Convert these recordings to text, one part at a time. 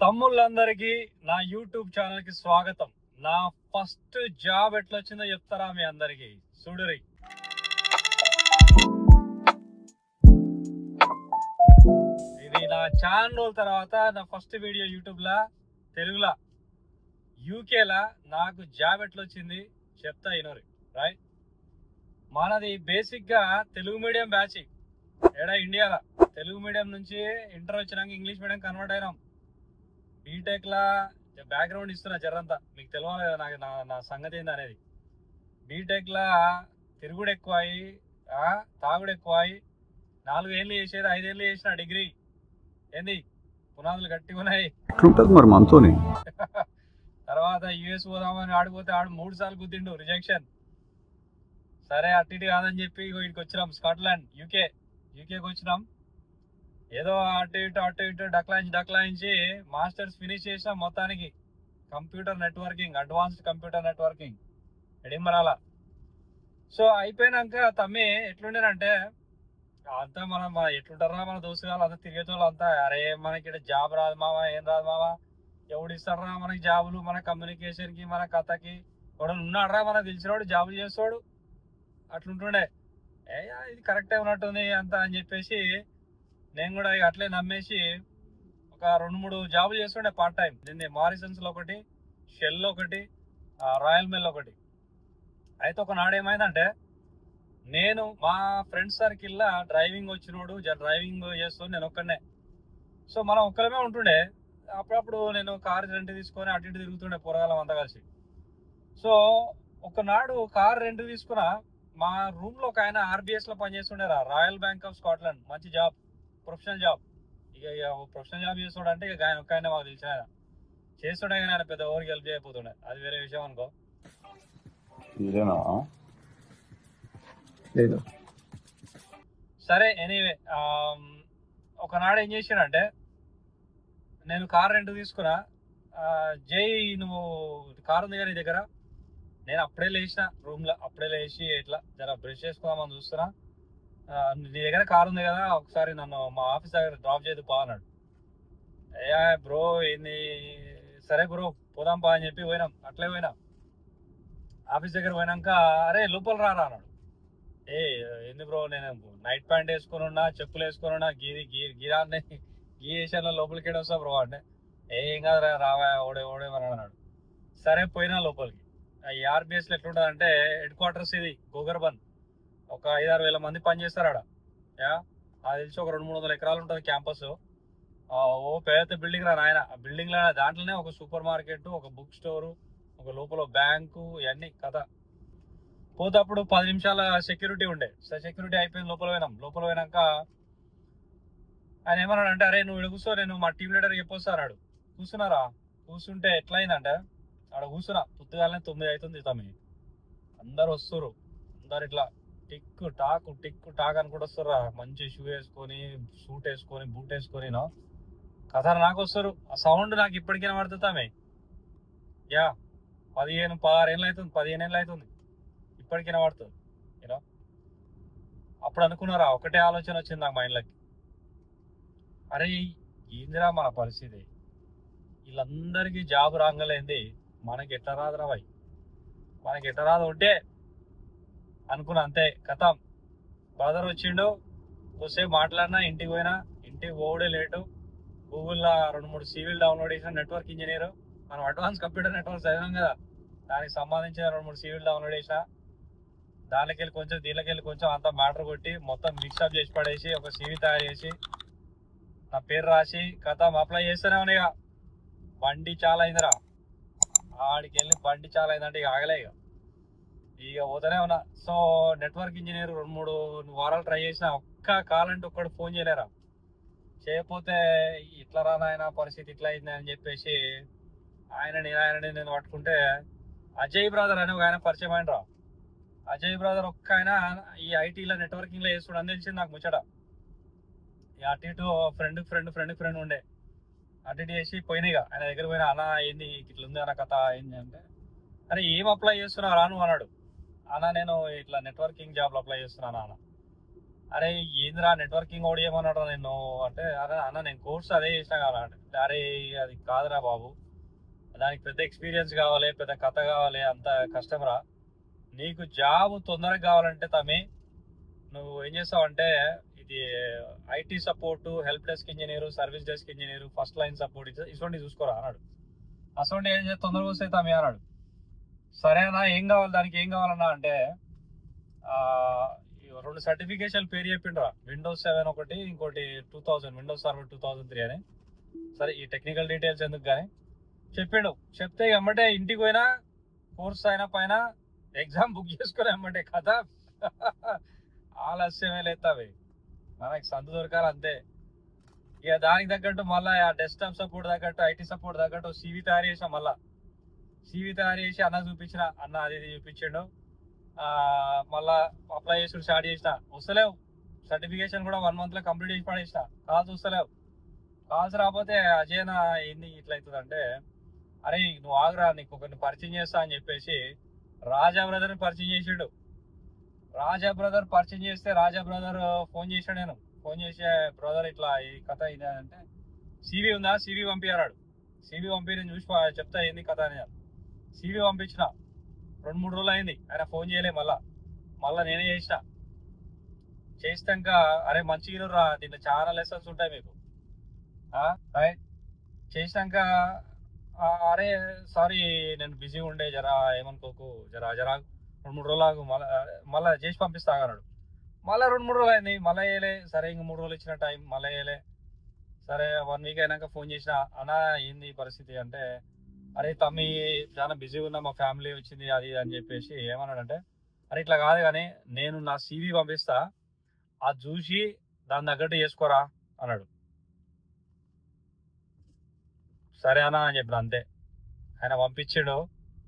తమ్ముళ్ళందరికీ నా YouTube channel కి స్వాగతం. నా ఫస్ట్ జాబ్ ఎట్లా వచ్చిందో చెప్తారా మీ అందరికి? చూడురి, ఇది నా ఛానల్ రోజుల తర్వాత నా ఫస్ట్ వీడియో యూట్యూబ్ లా తెలుగులా. యూకేలా నాకు జాబ్ ఎట్లా వచ్చింది చెప్తా ఇనోరి. రైట్, మనది బేసిక్ గా తెలుగు మీడియం బ్యాచ్. ఏడా ఇండియాలో తెలుగు మీడియం నుంచి ఇంటర్ వచ్చినాక ఇంగ్లీష్ మీడియం కన్వర్ట్ అయినాం. బీటెక్ లా బ్యాక్గ్రౌండ్ ఇస్తున్నా జరంతా, మీకు తెలియాలి కదా నాకు నా సంగతి ఏంది అనేది. బీటెక్ లా తిరుగుడు ఎక్కువ అయ్యి తాగుడు ఎక్కువ అయ్యి 4 ఏళ్ళు చేసేది 5 ఏళ్ళు చేసిన డిగ్రీ ఏంది పునాదులు గట్టిగా ఉన్నాయి. మరి మనతోని తర్వాత యుఎస్ పోదామని ఆడిపోతే 3 సార్లు గుద్దిండు, రిజెక్షన్. సరే అటు ఇటు కాదని చెప్పి వీడికి వచ్చినాం, స్కాట్లాండ్ యూకేకి వచ్చినాం. ఏదో అటు ఇటు డక్లాయించి మాస్టర్స్ ఫినిష్ చేసినాం. మొత్తానికి computer networking, advanced computer networking ఎడింబరాల. సో అయిపోయినాక తమ్మి ఎట్లుండేనంటే అంతా మనం ఎట్లుంటారా మన దోస్తుగాళ్ళు అంతా తిరిగేటోళ్ళు అంతా, అరే మనకి జాబ్ రాదు మావా, ఏం రాదు మావా, ఎవడు ఇస్తారా మనకి జాబులు, మన కమ్యూనికేషన్కి మన కథకి, ఎవడన్నా ఉన్నాడరా మనకు తెలిసినవాడు జాబులు చేస్తాడు, అట్లుంటుండే. ఇది కరెక్టే ఉన్నట్టుంది అంతా అని చెప్పేసి నేను కూడా అట్లే నమ్మేసి ఒక 2-3 జాబులు చేస్తుండే పార్ట్ టైం. దీన్ని మారిసన్స్లో ఒకటి, షెల్లో ఒకటి, రాయల్ మెల్ ఒకటి. అయితే ఒకనాడు ఏమైందంటే నేను మా ఫ్రెండ్స్ సర్కిల్లో డ్రైవింగ్ వచ్చినోడు డ్రైవింగ్ చేస్తూ నేను ఒక్కడనే. సో మనం ఒక్కరమే ఉంటుండే. అప్పుడప్పుడు నేను కారు రెంట్ తీసుకొని అటు ఇటు తిరుగుతుండే పోరగాళ్ళం అంతా కలిసి. సో ఒకనాడు కారు రెంట్ తీసుకున్న మా రూమ్లో ఒక ఆయన ఆర్బిఎస్లో పనిచేస్తుండేరా, రాయల్ బ్యాంక్ ఆఫ్ స్కాట్లాండ్. మంచి జాబ్, ప్రొఫెషనల్ జాబ్. ఇక ప్రొఫెషనల్ జాబ్ చేస్తుండే అంటే ఇక ఆయన ఒక్క ఆయన మాకు తెలిసిన ఆయన చేస్తుండే, కానీ ఆయన పెద్ద ఎవరికి హెల్ప్ చేయకపోతుండే, అది వేరే విషయం అనుకో. సరే ఎనీవే, ఒకనాడు ఏం చేసాడంటే నేను కార్ రెంట్ తీసుకున్నా. జై నువ్వు కారు ఉంది కదా నీ దగ్గర? నేను అప్పుడే లేచిన రూమ్లో, అప్పుడే లేచి ఇట్లా జర బ్రష్ చేసుకుందామని చూస్తున్నా. నీ దగ్గర కారు ఉంది కదా, ఒకసారి నన్ను మా ఆఫీస్ దగ్గర డ్రాప్ చేయదు పా అన్నాడు. బ్రో ఏంది, సరే బ్రో పోదాం పా అని చెప్పి పోయినాం. అట్లే పోయినా ఆఫీస్ దగ్గర పోయినాక, అరే లోపల రారా అన్నాడు. ఏంది బ్రో, నేను నైట్ ప్యాంట్ వేసుకొని ఉన్నా, చెప్పులు వేసుకొని ఉన్నా, గీరాన్ని గీ వేసాను, లోపలికి వస్తా బ్రో అంటే, ఏం కాదు రావా ఓడేమని అన్నాడు. సరే పోయినా లోపలికి. ఈ ఆర్బిఎస్లో ఎట్లుంటుంది అంటే హెడ్ క్వార్టర్స్ ఇది గోగర్బన్, ఒక 5-6 వేల మంది పనిచేస్తారు ఆడ. అది తెలిసి ఒక 200-300 ఎకరాలు ఉంటుంది క్యాంపస్. ఓ పెద్ద బిల్డింగ్ రా నాయన. ఆ బిల్డింగ్ లో దాంట్లోనే ఒక సూపర్ మార్కెట్, ఒక బుక్ స్టోరు, ఒక లోపల బ్యాంకు, ఇవన్నీ కథ. పోతప్పుడు 10 నిమిషాల సెక్యూరిటీ ఉండే. సెక్యూరిటీ అయిపోయింది, లోపల పోయినాం. లోపల పోయినాక ఆయన ఏమన్నాడు అంటే, అరే నువ్వు ఇక్కడ కూర్చో, నేను మా టీం లీడర్ చెప్పొస్తా అన్నాడు. కూర్చున్నారా? కూర్చుంటే ఎట్లా అయిందంటే ఆడ కూర్చున్నా, పుత్తగానే 9 అవుతుంది. తమ్మి అందరు వస్తుర్రు, అందరు ఇట్లా టిక్ టాక్ అనుకుంటూ వస్తుర్రా. మంచి షూ వేసుకొని, సూట్ వేసుకొని, బూట్ వేసుకొని కథ నాకు వస్తారు. ఆ సౌండ్ నాకు ఇప్పటికైనా పడుతుంది. 15-16 ఏళ్ళు అవుతుంది, 15 ఏళ్ళు అవుతుంది, ఇప్పటికైనా పడుతుంది. యూనో అప్పుడు అనుకున్నారా, ఒకటే ఆలోచన వచ్చింది నాకు మైండ్లోకి, అరే ఏందిరా మన పరిస్థితి, వీళ్ళందరికీ జాబ్ రాగలేంది, మనకి ఎట్లా రాదురా భయ్, మనకి ఎట్లా రాదు ఉంటే అనుకున్నా. అంతే కథం. బ్రదర్ వచ్చిండు, కొద్దిసేపు మాట్లాడినా, ఇంటికి పోయినా. ఇంటికి పోవడే లేటు. గూగుల్లో 2-3 CVలు డౌన్లోడ్ చేసిన. నెట్వర్క్ ఇంజనీర్, మనం అడ్వాన్స్ కంప్యూటర్ నెట్వర్క్ చదివాం కదా, దానికి సంబంధించిన 2-3 CVలు డౌన్లోడ్ చేసిన. దానికి వెళ్ళి కొంచెం దీనికి వెళ్ళి కొంచెం అంతా మ్యాటర్ కొట్టి మొత్తం మిక్సప్ చేసి పడేసి ఒక CV తయారు చేసి నా పేరు రాసి కథం అప్లై చేస్తూనే ఉన్నా. ఇక బండి చాలా అయిందిరా, ఆడికి వెళ్ళి బండి చాలా అయిందంటే ఇక ఆగలే. ఇక పోతూనే ఉన్నా. సో నెట్వర్క్ ఇంజనీర్ 2-3 వారాలు ట్రై చేసిన, ఒక్క కాలంటే ఒక్కడు ఫోన్ చేయలేరా. చేయకపోతే ఇట్లా రా నాయన పరిస్థితి ఇట్లా అయింది అని చెప్పేసి ఆయనని నేను పట్టుకుంటే అజయ్ బ్రదర్ అని ఒక ఆయన పరిచయం అయినరా. అజయ్ బ్రదర్ ఒక్క ఆయన ఈ ఐటీలో నెట్వర్కింగ్లో చేస్తుడు అని తెలిసింది నాకు ముచ్చట. అటు ఇటు ఫ్రెండ్ ఉండే, అటు ఇటు చేసి పోయినాయిగా ఆయన దగ్గర పోయినా. అన్న ఏంది ఇట్లా ఉంది అన్న కథ ఏంది అంటే, అరే ఏం అప్లై చేస్తున్నావు రాను అన్నాడు. అన్న నేను ఇట్లా నెట్వర్కింగ్ జాబ్లో అప్లై చేస్తున్నాను అన్న. అరే ఏందిరా నెట్వర్కింగ్ ఓడి ఏమన్నాడు నేను అంటే, అరే అన్న నేను కోర్స్ అదే చేసినా కదా అంటే, అరే అది కాదురా బాబు, దానికి పెద్ద ఎక్స్పీరియన్స్ కావాలి, పెద్ద కథ కావాలి, అంత కష్టం రా. నీకు జాబ్ తొందరగా కావాలంటే తమ్మి నువ్వు ఏం చేస్తావంటే ఇది IT support, help desk engineer, service desk engineer, first line support ఇటువంటి చూసుకోరా అన్నాడు. అసలు ఏం చేస్తే తొందరగా వస్తాయి తమ్మి అన్నాడు. సరేనా ఏం కావాలి, దానికి ఏం కావాలన్నా అంటే రెండు సర్టిఫికేషన్ పేరు చెప్పిండ్రా, విండోస్ 7 ఒకటి, ఇంకోటి 2000 విండోస్ సర్వర్ 2003 అని. సరే ఈ టెక్నికల్ డీటెయిల్స్ ఎందుకు కానీ చెప్పిండు. చెప్తే ఎమ్మటే ఇంటికి పోయినా కోర్స్ అయినా పైన ఎగ్జామ్ బుక్ చేసుకుని ఎమ్మటే కథ ఆలస్యమే లేతావి, మనకి సందు దొరకాలి అంతే. ఇక దానికి తగ్గట్టు మళ్ళీ ఆ డెస్క్టాప్ సపోర్ట్ తగ్గట్టు, ఐటీ సపోర్ట్ తగ్గట్టు CV తయారు చేసాం. మళ్ళీ CV తయారు చేసి అన్న చూపించిన, అన్న అది ఇది చూపించిండు. మళ్ళా అప్లై చేసుకుని స్టార్ట్ చేసిన, వస్తలేవు. సర్టిఫికేషన్ కూడా 1 month లో కంప్లీట్ చేసి పడేసిన, కాల్స్ వస్తలేవు. కాల్స్ రాకపోతే అజయన ఏంది ఇట్లా అవుతుంది అంటే, అరే నువ్వు ఆగురా నీకు ఒకరిని పరిచయం చేస్తా అని చెప్పేసి రాజా బ్రదర్ని పరిచయం చేసిండు. రాజా బ్రదర్ పరిచయం చేస్తే రాజా బ్రదర్ ఫోన్ చేశాడు. నేను ఫోన్ చేసే బ్రదర్ ఇట్లా ఈ కథ ఇది అంటే, CV ఉందా, CV పంపించాడు. CV పంపి నేను చూసి చెప్తా ఏంది కథ అని. CV పంపించిన 2-3 రోజులు అయింది, ఆయన ఫోన్ చేయలే. మళ్ళా నేనే చేసినాక అరే మంచిగా రా, దీంట్లో చాలా లెసన్స్ ఉంటాయి మీకు చేసినాక, అరే సారీ నేను బిజీగా ఉండే, జరా ఏమనుకోకు, జరా 2-3 రోజులు ఆగు, మళ్ళా చేసి పంపిస్తా అన్నాడు. మళ్ళీ 2-3 రోజులు అయింది, మళ్ళీ వేయలే. సరే ఇంక 3 రోజులు ఇచ్చిన టైం, మళ్ళీ వేయలే. సరే 1 week అయినాక ఫోన్ చేసిన, అన్న ఏంది పరిస్థితి అంటే, అరే తమ్మి చాలా బిజీగా ఉన్నా, మా ఫ్యామిలీ వచ్చింది అది అని చెప్పేసి ఏమన్నాడంటే, అరే ఇట్లా కాదు కానీ నేను నా CV పంపిస్తా, అది చూసి దాని తగ్గట్టు చేసుకోరా అన్నాడు. సరే అన్న అని చెప్పిన అంతే. ఆయన పంపించాడు.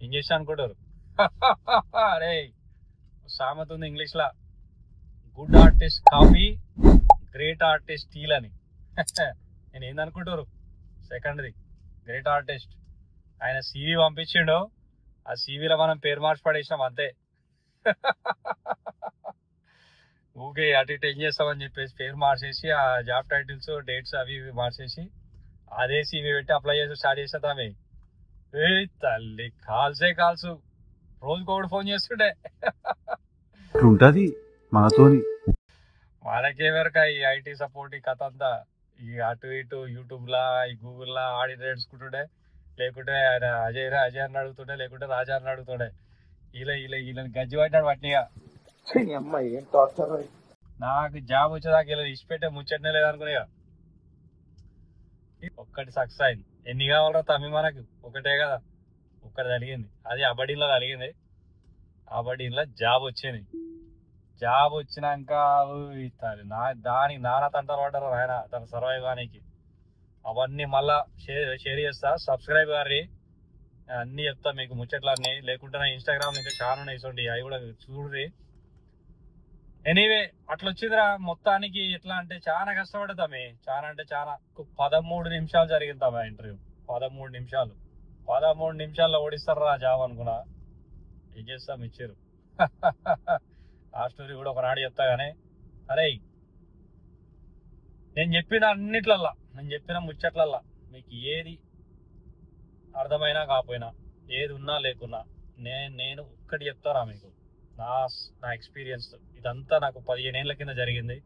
ఏం చేసా అనుకుంటారు అరే సామెత ఉంది ఇంగ్లీష్లో, good artist copy, great artist steel అని. నేను ఏందనుకుంటారు, సెకండ్ది గ్రేట్ ఆర్టిస్ట్. ఆయన CV పంపించిండు, ఆ CVలో మనం పేరు మార్చి పడేసినాం అంతే. ఊకే అటు ఇటు ఏం చేస్తామని చెప్పేసి పేరు మార్చేసి ఆ జాబ్ టైటిల్స్, డేట్స్ అవి ఇవి మార్చేసి అదే CV పెట్టి అప్లై చేసి స్టార్ట్ చేసేద్దామే. ఏ తల్లి కాల్స్ రోజుకోడు ఫోన్ చేస్తుండే. ఉంటది మనతోని. మనకేమెరక ఈ ఐటీ సపోర్ట్ ఈ కథ అంతా, ఈ అటు ఇటు యూట్యూబ్లా, ఈ గూగుల్లా ఆడి నేర్చుకుంటుండే, లేకుంటే ఆయన అజయ్ అని అడుగుతుండే, లేకుంటే రాజా అని అడుగుతుండే. వీళ్ళని గజ్జి పట్టినాడు పట్టిగా. నాకు జాబ్ వచ్చేదాకా ఇలా ఇచ్చిపెట్టే ముచ్చటనే లేదనుకునేగా. ఒక్కటి సక్సెస్ అయింది. ఎన్ని కావాలరా తమ్మి మనకు? ఒకటే కదా, ఒక్కటి కలిగింది. అది అబడీలో కలిగింది. అబడీలో జాబ్ వచ్చింది. జాబ్ వచ్చినాక దానికి నానా తంటాలు పడ్డారు ఆయన తన సర్వైవ్ కానికి. అవన్నీ మళ్ళా షేర్ చేస్తా. సబ్స్క్రైబ్ గారి అన్నీ చెప్తా మీకు ముచ్చట్లన్నీ. లేకుంటే నా ఇన్స్టాగ్రామ్ ఇంకా చాలా ఉన్నాయి చూడండి, అవి కూడా చూడ్రి. ఎనీవే అట్లా వచ్చిందిరా మొత్తానికి. ఎట్లా అంటే చాలా కష్టపడతామే, చాలా అంటే చాలా. 13 నిమిషాలు జరిగింది తమ ఇంటర్వ్యూ. 13 నిమిషాల్లో ఓడిస్తారా జాబ్ అనుకున్నా. ఏం చేస్తాం, ఇచ్చారు. ఆ స్టోరీ కూడా ఒకనాడు చెప్తా కానీ, అరే నేను చెప్పిన అన్నిట్లల్లా, నేను చెప్పిన ముచ్చట్లల్లా మీకు ఏది అర్థమైనా కాకపోయినా, ఏది ఉన్నా లేకున్నా, నేను ఒక్కటి చెప్తారా మీకు, నా ఎక్స్పీరియన్స్. ఇదంతా నాకు 15 ఏళ్ళ కింద జరిగింది.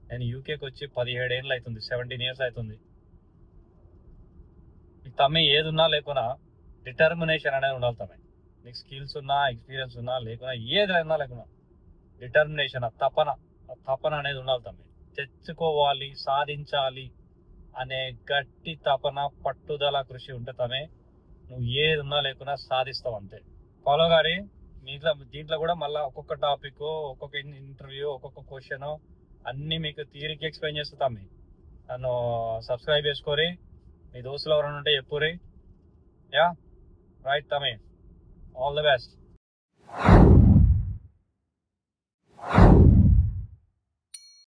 నేను యూకేకి వచ్చి 17 ఏళ్ళు అవుతుంది, 17 years అవుతుంది. మీకు తమ్మి ఏది ఉన్నా లేకున్నా డిటర్మినేషన్ అనేది ఉండాలి తమ్మి. మీకు స్కిల్స్ ఉన్నా, ఎక్స్పీరియన్స్ ఉన్నా లేకున్నా, ఏదైనా లేకున్నా డిటర్మినేషన్, తపన అనేది ఉండాలి తమ్మి. తెచ్చుకోవాలి, సాధించాలి అనే గట్టి తపన, పట్టుదల, కృషి ఉంటే తమే నువ్వు ఏది ఉన్నా లేకున్నా సాధిస్తావు అంతే. ఫాలో గారి దీంట్లో కూడా మళ్ళీ ఒక్కొక్క టాపిక్, ఒక్కొక్క ఇంటర్వ్యూ, ఒక్కొక్క క్వశ్చన్ అన్నీ మీకు థియరీకి ఎక్స్ప్లెయిన్ చేస్తాం. నన్ను సబ్స్క్రైబ్ చేసుకోరి, మీ దోస్తులు ఎవరైనా ఉంటే చెప్పురి. యా రైట్ తమే, ఆల్ ది బెస్ట్.